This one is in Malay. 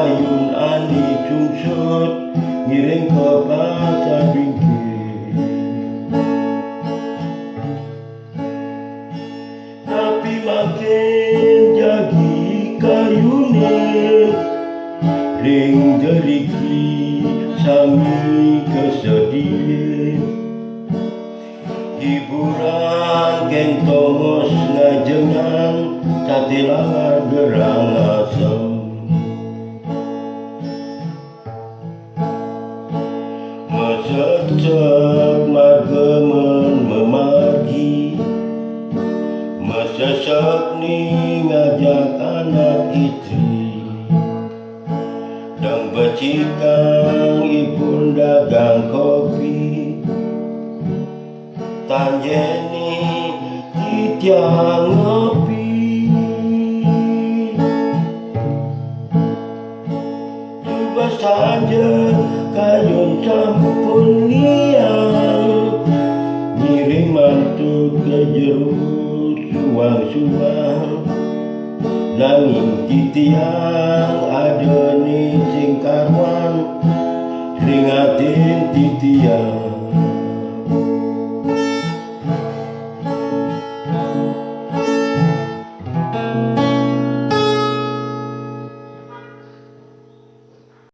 ayun ani cungsut ngiring ke pasar bingkit. Tapi makin jadi kayune ring deriki sami kesedihan. Hiburan kentongos ngajengan satilangan gerang asam. Mesecek margemen memargi, mesesek ni ngajak anak istri. Dan becikang ipun dagang kopi, tanjeni titiang ngopi. Coba saja kayun sampun liang, ngiring mantu ke jeruk suang-suang. Nanging titiang ada ni sing karwan, ringatin titiang.